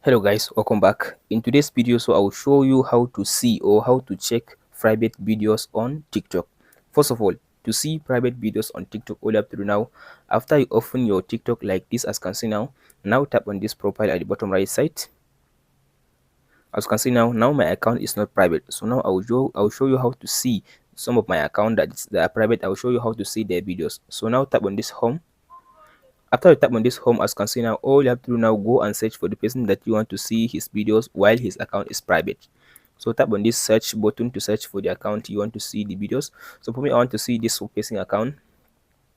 Hello guys, welcome back. In today's video, I will show you how to see or how to check private videos on TikTok. First of all, to see private videos on TikTok, all you have to do now, after you open your TikTok like this, as you can see now tap on this profile at the bottom right side. As you can see now my account is not private. So now I will show you how to see some of my account that are private. I will show you how to see their videos. So now tap on this home. After you tap on this home, as you can see now, all you have to do now, go and search for the person that you want to see his videos while his account is private. So tap on this search button to search for the account you want to see the videos. So for me, I want to see this person account.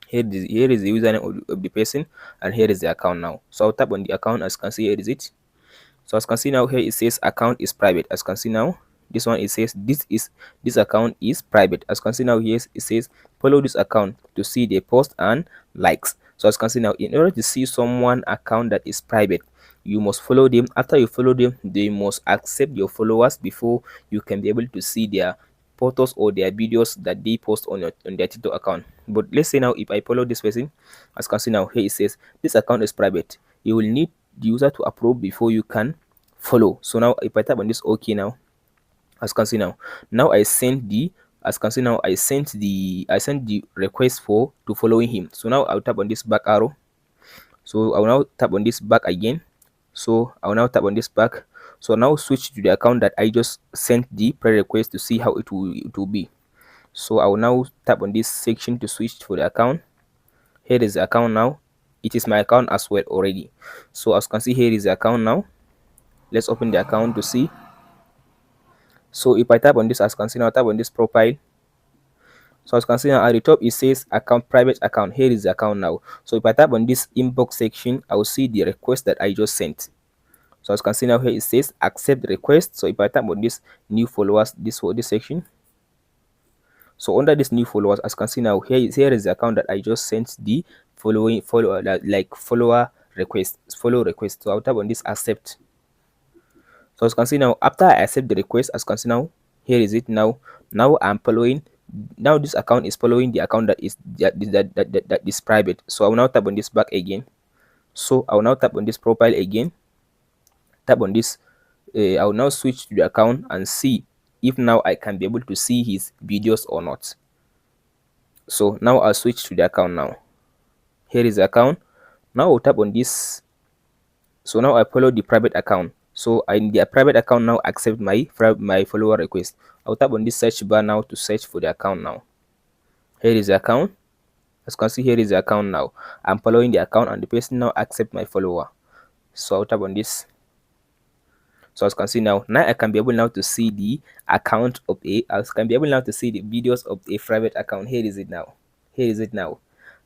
Here is the username of the person, and here is the account now. So I'll tap on the account. As you can see, here is it. So as you can see now, here it says account is private. As you can see now, this one, it says this account is private. As you can see now, here it says follow this account to see the post and likes. So as you can see now, in order to see someone account that is private, you must follow them. After you follow them, they must accept your followers before you can be able to see their photos or their videos that they post on their TikTok account. But let's say now, if I follow this person, as you can see now, here it says this account is private. You will need the user to approve before you can follow. So now if I tap on this OK now, as you can see now I sent the as you can see now I sent the request for to following him. So now I'll tap on this back arrow. So I'll now tap on this back again. So I'll now tap on this back. So now switch to the account that I just sent the prayer request to see how it will be. So I will now tap on this section to switch for the account. Here is the account now. It is my account as well already. So as you can see, here is the account now. Let's open the account to see. So if I tap on this, as you can see now, tap on this profile. So as you can see now, at the top it says account, private account. Here is the account now. So if I tap on this inbox section, I will see the request that I just sent. So as you can see now, here it says accept the request. So if I tap on this new followers, this section. So under this new followers, as you can see now, here is the account that I just sent the follower request, follow request. So I'll tap on this accept. So as you can see now, after I accept the request, as you can see now, here is it now. Now I'm following. Now this account is following the account that is private. So I will now tap on this back again. So I will now tap on this profile again. Tap on this. I will now switch to the account and see if now I can be able to see his videos or not. So now I'll switch to the account now. Here is the account. Now I'll tap on this. So now I follow the private account. So in the private account now accept my follower request. I'll tap on this search bar now to search for the account now. Here is the account. As you can see, here is the account now. I'm following the account and the person now accept my follower. So I'll tap on this. So as you can see now I can be able now to see the account of I can be able now to see the videos of a private account. Here is it now. Here is it now.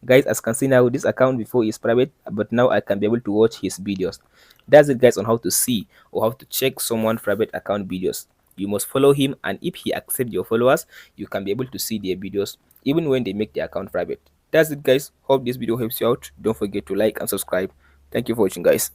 Guys, as you can see now, this account before is private, but now I can be able to watch his videos. That's it guys on how to see or how to check someone private account videos. You must follow him, and if he accepts your followers, you can be able to see their videos even when they make the account private. That's it guys. Hope this video helps you out. Don't forget to like and subscribe. Thank you for watching guys.